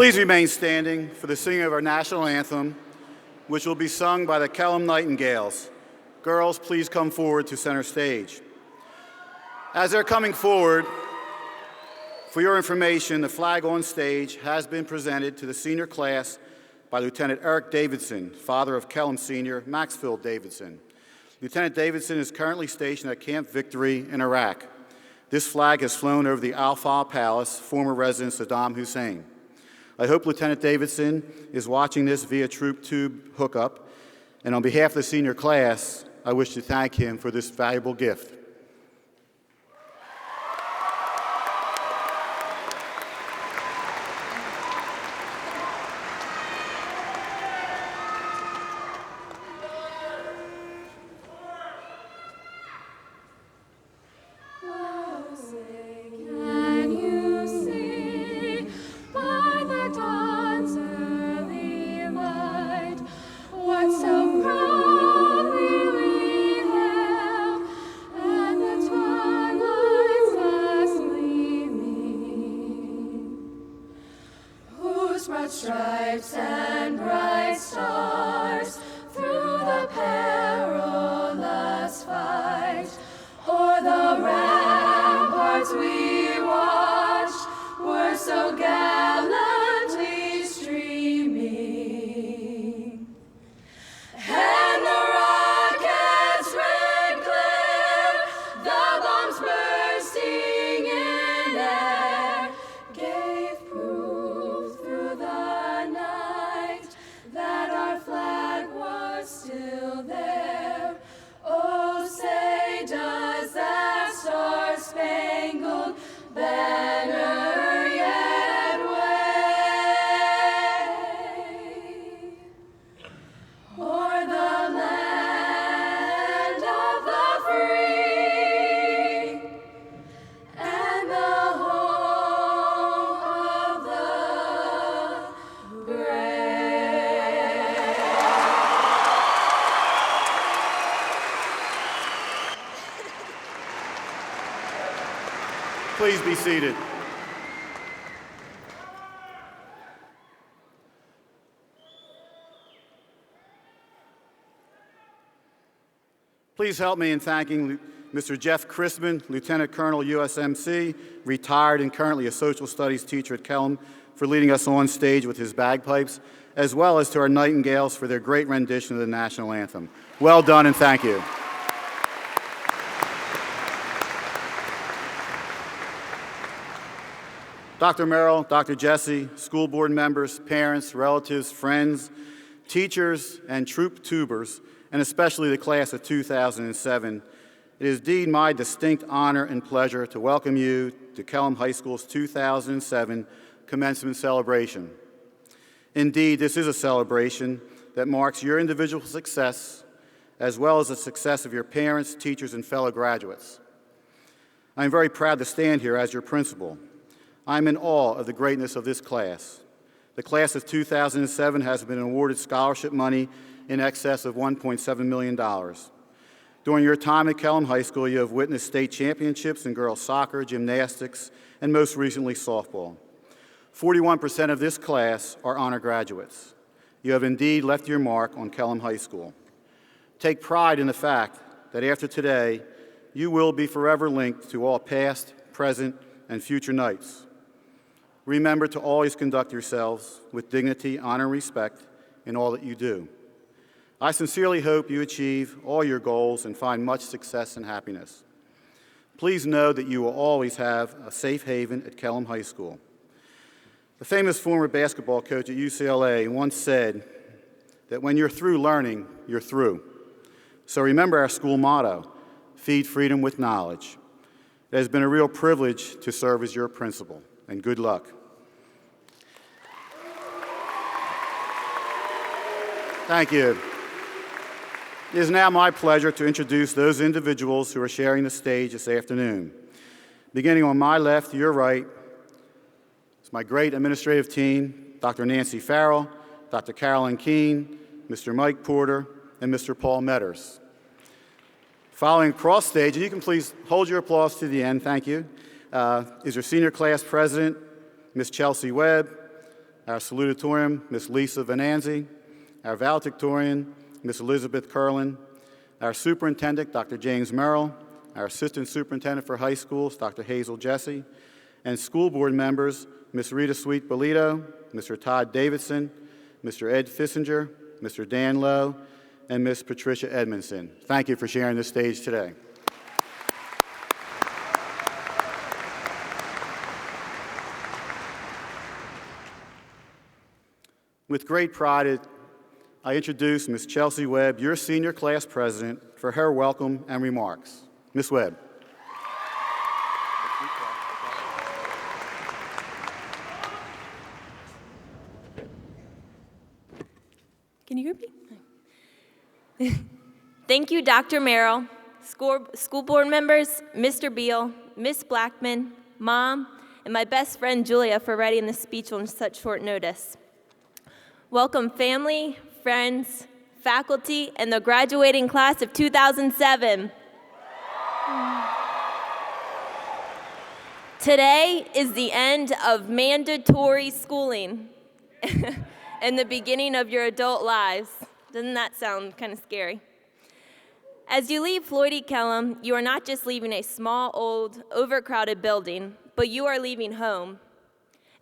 Please remain standing for the singing of our national anthem, which will be sung by the Kellam Knightingales. Girls, please come forward to center stage. As they're coming forward, for your information, the flag on stage has been presented to the senior class by Lieutenant Eric Davidson, father of Kellam Senior Maxfield Davidson. Lieutenant Davidson is currently stationed at Camp Victory in Iraq. This flag has flown over the Al Fayed Palace, former residence of Saddam Hussein. I hope Lieutenant Davidson is watching this via Troop Tube hookup, and on behalf of the senior class, I wish to thank him for this valuable gift. Stripes and bright stars through the perilous fight, o'er the ramparts we watched were so gallantly streaming, and the rockets' red glare, the bombs bursting in air, gave proof through the night that our flag was still there. Oh, say, does that star-spangled banner yet wave o'er the land of the free and the home of the brave? Please be seated. Please help me in thanking Mr. Jeff Chrisman, Lieutenant Colonel USMC, retired and currently a social studies teacher at Kellam, for leading us on stage with his bagpipes, as well as to our Nightingales for their great rendition of the national anthem. Well done and thank you. Dr. Merrill, Dr. Jesse, school board members, parents, relatives, friends, teachers, and troop tubers, and especially the class of 2007, it is indeed my distinct honor and pleasure to welcome you to Kellam High School's 2007 Commencement celebration. Indeed, this is a celebration that marks your individual success as well as the success of your parents, teachers, and fellow graduates. I am very proud to stand here as your principal. I'm in awe of the greatness of this class. The class of 2007 has been awarded scholarship money in excess of $1.7 million. During your time at Kellam High School, you have witnessed state championships in girls soccer, gymnastics, and most recently softball. 41% of this class are honor graduates. You have indeed left your mark on Kellam High School. Take pride in the fact that after today, you will be forever linked to all past, present, and future Knights. Remember to always conduct yourselves with dignity, honor, and respect in all that you do. I sincerely hope you achieve all your goals and find much success and happiness. Please know that you will always have a safe haven at Kellam High School. The famous former basketball coach at UCLA once said that when you're through learning, you're through. So remember our school motto, feed freedom with knowledge. It has been a real privilege to serve as your principal, and good luck. Thank you. It is now my pleasure to introduce those individuals who are sharing the stage this afternoon. Beginning on my left to your right is my great administrative team, Dr. Nancy Farrell, Dr. Carolyn Keene, Mr. Mike Porter, and Mr. Paul Metters. Following across stage, and you can please hold your applause to the end, thank you, is your senior class president, Ms. Chelsea Webb, our salutatorian, Ms. Lisa Venanzi, our valedictorian, Ms. Elizabeth Curlin, our superintendent, Dr. James Merrill, our assistant superintendent for high schools, Dr. Hazel Jesse, and school board members, Ms. Rita Sweet-Bolito, Mr. Todd Davidson, Mr. Ed Fissinger, Mr. Dan Lowe, and Ms. Patricia Edmondson. Thank you for sharing this stage today. With great pride, I introduce Ms. Chelsea Webb, your senior class president, for her welcome and remarks. Ms. Webb. Can you hear me? Thank you, Dr. Merrill, school board members, Mr. Beal, Miss Blackman, Mom, and my best friend Julia for writing this speech on such short notice. Welcome family, friends, faculty, and the graduating class of 2007. Today is the end of mandatory schooling and the beginning of your adult lives. Doesn't that sound kind of scary? As you leave Floyd E. Kellam, you are not just leaving a small, old, overcrowded building, but you are leaving home.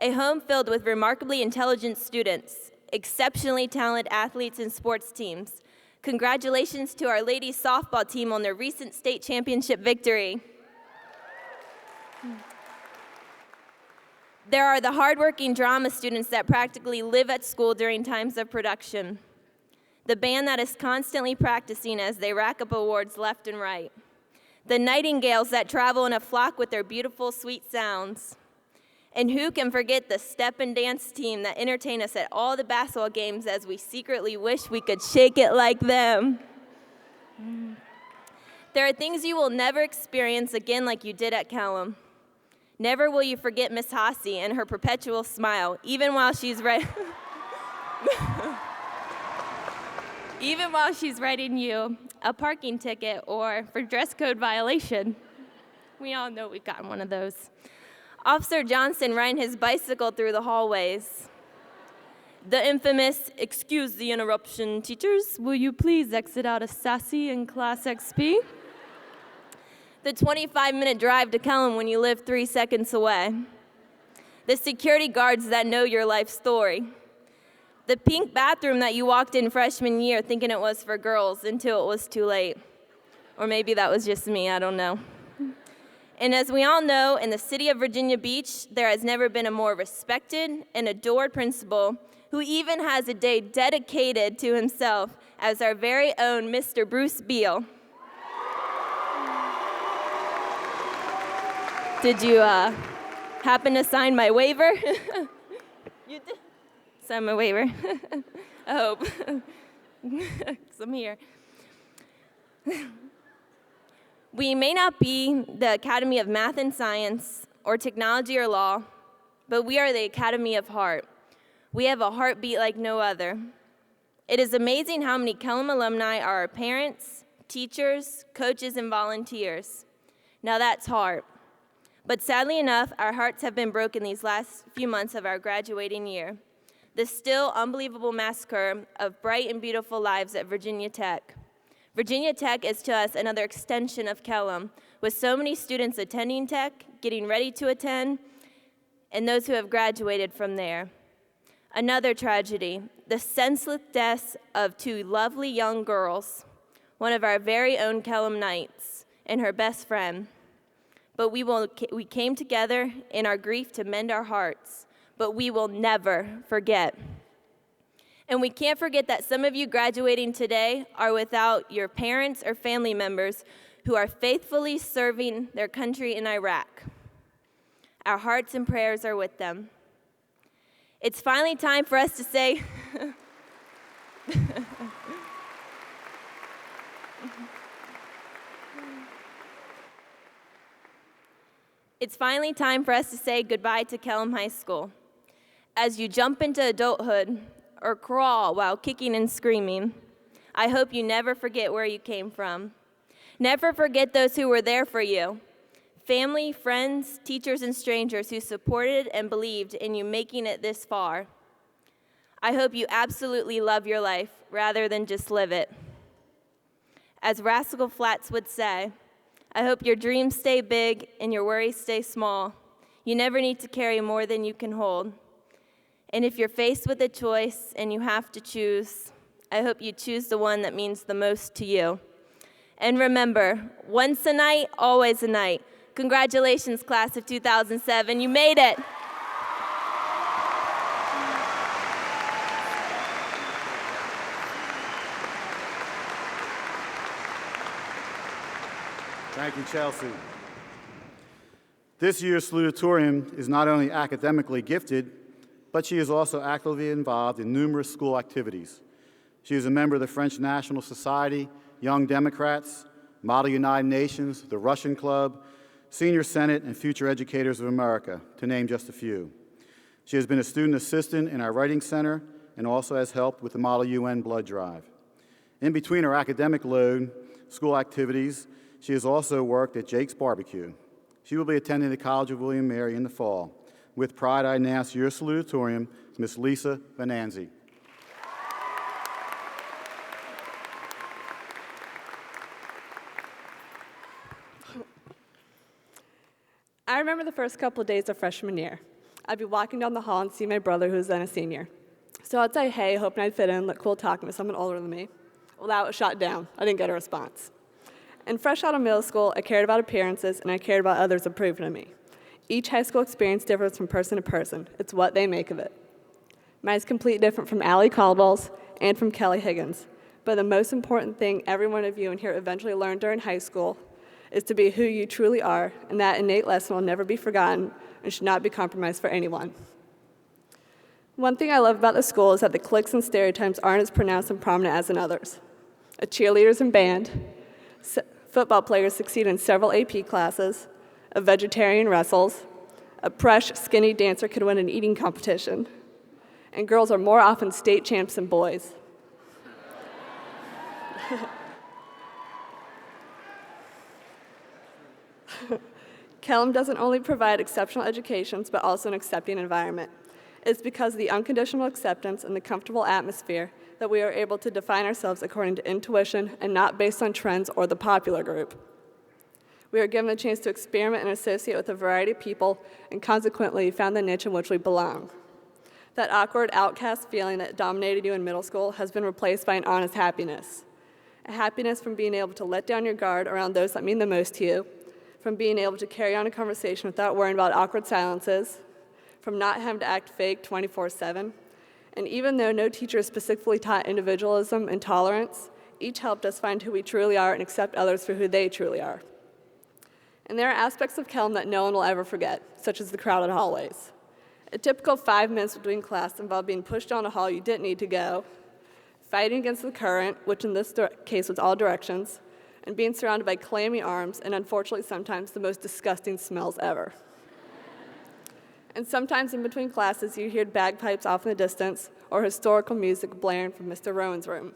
A home filled with remarkably intelligent students, exceptionally talented athletes and sports teams. Congratulations to our ladies softball team on their recent state championship victory. There are the hardworking drama students that practically live at school during times of production. The band that is constantly practicing as they rack up awards left and right. The nightingales that travel in a flock with their beautiful, sweet sounds. And who can forget the step and dance team that entertain us at all the basketball games as we secretly wish we could shake it like them. There are things you will never experience again like you did at Kellam. Never will you forget Miss Hasse and her perpetual smile, even while she's even while she's writing you a parking ticket or for dress code violation. We all know we've gotten one of those. Officer Johnson riding his bicycle through the hallways. The infamous, "Excuse the interruption, teachers. Will you please exit out of Sassy in Class XP?" The 25-minute drive to Kellam when you live 3 seconds away. The security guards that know your life story. The pink bathroom that you walked in freshman year thinking it was for girls until it was too late. Or maybe that was just me, I don't know. And as we all know, in the city of Virginia Beach, there has never been a more respected and adored principal who even has a day dedicated to himself as our very own Mr. Bruce Beal. Did you happen to sign my waiver? You did? Sign my waiver. I hope. 'Cause I'm here. We may not be the Academy of Math and Science or Technology or Law, but we are the Academy of Heart. We have a heartbeat like no other. It is amazing how many Kellam alumni are our parents, teachers, coaches, and volunteers. Now that's heart. But sadly enough, our hearts have been broken these last few months of our graduating year. The still unbelievable massacre of bright and beautiful lives at Virginia Tech. Virginia Tech is to us another extension of Kellam, with so many students attending Tech, getting ready to attend, and those who have graduated from there. Another tragedy, the senseless deaths of 2 lovely young girls, one of our very own Kellam Knights and her best friend. But we came together in our grief to mend our hearts, but we will never forget. And we can't forget that some of you graduating today are without your parents or family members who are faithfully serving their country in Iraq. Our hearts and prayers are with them. It's finally time for us to say, it's finally time for us to say goodbye to Kellam High School. As you jump into adulthood or crawl while kicking and screaming, I hope you never forget where you came from. Never forget those who were there for you. Family, friends, teachers, and strangers who supported and believed in you making it this far. I hope you absolutely love your life rather than just live it. As Rascal Flatts would say, I hope your dreams stay big and your worries stay small. You never need to carry more than you can hold. And if you're faced with a choice and you have to choose, I hope you choose the one that means the most to you. And remember, once a night, always a night. Congratulations, class of 2007. You made it. Thank you, Chelsea. This year's salutatorian is not only academically gifted, but she is also actively involved in numerous school activities. She is a member of the French National Society, Young Democrats, Model United Nations, the Russian Club, Senior Senate, and Future Educators of America, to name just a few. She has been a student assistant in our Writing Center and also has helped with the Model UN blood drive. In between her academic load, school activities, she has also worked at Jake's Barbecue. She will be attending the College of William & Mary in the fall. With pride, I announce your salutatorian, Ms. Lisa Venanzi. I remember the first couple of days of freshman year. I'd be walking down the hall and see my brother, who was then a senior. So I'd say, hey, hoping I'd fit in, look cool talking to someone older than me. Well, that was shot down. I didn't get a response. And fresh out of middle school, I cared about appearances, and I cared about others approving of me. Each high school experience differs from person to person. It's what they make of it. Mine is completely different from Allie Caldwell's and from Kelly Higgins. But the most important thing every one of you in here eventually learned during high school is to be who you truly are, and that innate lesson will never be forgotten and should not be compromised for anyone. One thing I love about the school is that the cliques and stereotypes aren't as pronounced and prominent as in others. A cheerleaders in band, football players succeed in several AP classes, a vegetarian wrestles, a fresh, skinny dancer could win an eating competition, and girls are more often state champs than boys. Kellam doesn't only provide exceptional educations, but also an accepting environment. It's because of the unconditional acceptance and the comfortable atmosphere that we are able to define ourselves according to intuition and not based on trends or the popular group. We are given a chance to experiment and associate with a variety of people, and consequently found the niche in which we belong. That awkward outcast feeling that dominated you in middle school has been replaced by an honest happiness. A happiness from being able to let down your guard around those that mean the most to you, from being able to carry on a conversation without worrying about awkward silences, from not having to act fake 24/7. And even though no teacher specifically taught individualism and tolerance, each helped us find who we truly are and accept others for who they truly are. And there are aspects of Kellam that no one will ever forget, such as the crowded hallways. A typical 5 minutes between class involved being pushed down a hall you didn't need to go, fighting against the current, which in this case was all directions, and being surrounded by clammy arms and unfortunately sometimes the most disgusting smells ever. And sometimes in between classes you hear bagpipes off in the distance or historical music blaring from Mr. Rowan's room.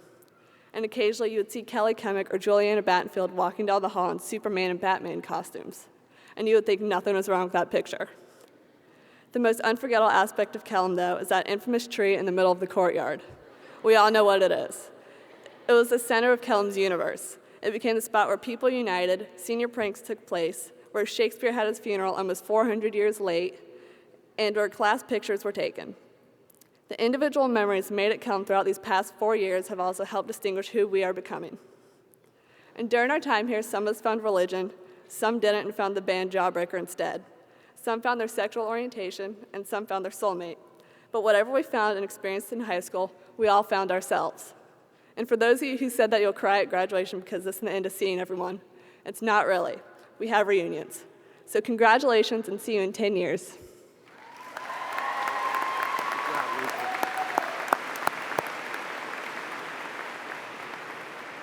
And occasionally you would see Kelly Kemick or Juliana Battenfield walking down the hall in Superman and Batman costumes. And you would think nothing was wrong with that picture. The most unforgettable aspect of Kellam, though, is that infamous tree in the middle of the courtyard. We all know what it is. It was the center of Kellam's universe. It became the spot where people united, senior pranks took place, where Shakespeare had his funeral almost 400 years late, and where class pictures were taken. The individual memories made at Kellam throughout these past 4 years have also helped distinguish who we are becoming. And during our time here, some of us found religion, some didn't and found the band Jawbreaker instead. Some found their sexual orientation, and some found their soulmate. But whatever we found and experienced in high school, we all found ourselves. And for those of you who said that you'll cry at graduation because this is the end of seeing everyone, it's not really. We have reunions. So congratulations and see you in 10 years.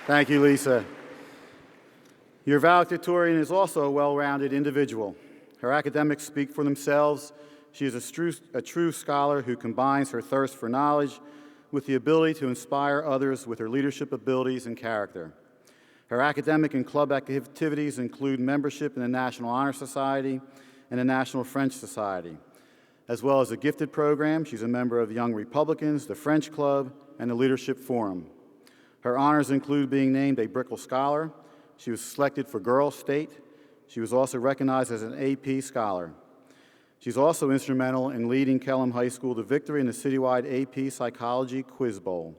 Thank you, Lisa. Your valedictorian is also a well-rounded individual. Her academics speak for themselves. She is a true scholar who combines her thirst for knowledge with the ability to inspire others with her leadership abilities and character. Her academic and club activities include membership in the National Honor Society and the National French Society. as well as the Gifted Program. She's a member of Young Republicans, the French Club, and the Leadership Forum. Her honors include being named a Brickell Scholar. She was selected for Girls State. She was also recognized as an AP Scholar. She's also instrumental in leading Kellam High School to victory in the citywide AP Psychology Quiz Bowl.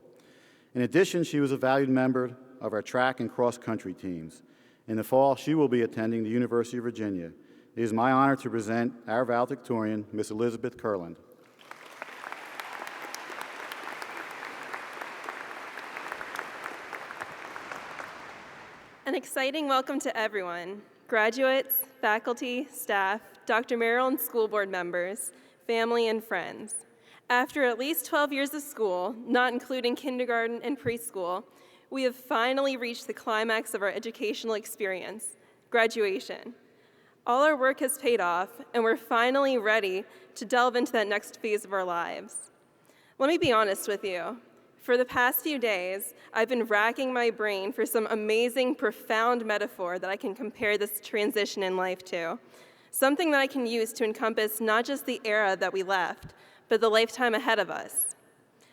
In addition, she was a valued member of our track and cross-country teams. In the fall, she will be attending the University of Virginia. It is my honor to present our valedictorian, Miss Elizabeth Kurland. An exciting welcome to everyone, graduates, faculty, staff, Dr. Merrill and school board members, family, and friends. After at least 12 years of school, not including kindergarten and preschool, we have finally reached the climax of our educational experience, graduation. All our work has paid off, and we're finally ready to delve into that next phase of our lives. Let me be honest with you. For the past few days, I've been racking my brain for some amazing, profound metaphor that I can compare this transition in life to. Something that I can use to encompass not just the era that we left, but the lifetime ahead of us.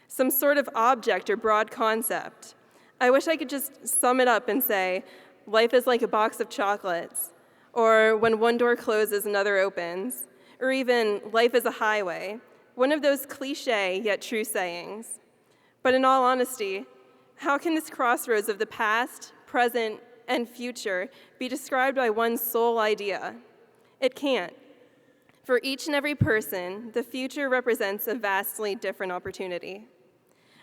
Some sort of object or broad concept. I wish I could just sum it up and say, life is like a box of chocolates, or when one door closes, another opens, or even life is a highway, one of those cliche yet true sayings. But in all honesty, how can this crossroads of the past, present, and future be described by one sole idea? It can't. For each and every person, the future represents a vastly different opportunity.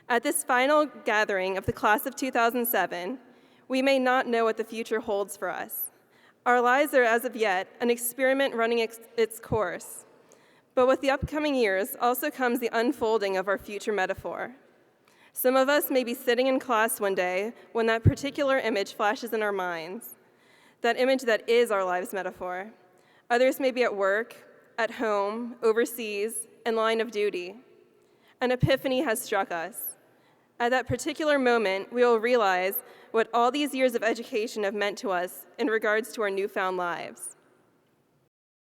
At this final gathering of the class of 2007, we may not know what the future holds for us. Our lives are, as of yet, an experiment running its course. But with the upcoming years also comes the unfolding of our future metaphor. Some of us may be sitting in class one day when that particular image flashes in our minds, that image that is our life's metaphor. Others may be at work, at home, overseas, in line of duty. An epiphany has struck us. At that particular moment, we will realize what all these years of education have meant to us in regards to our newfound lives.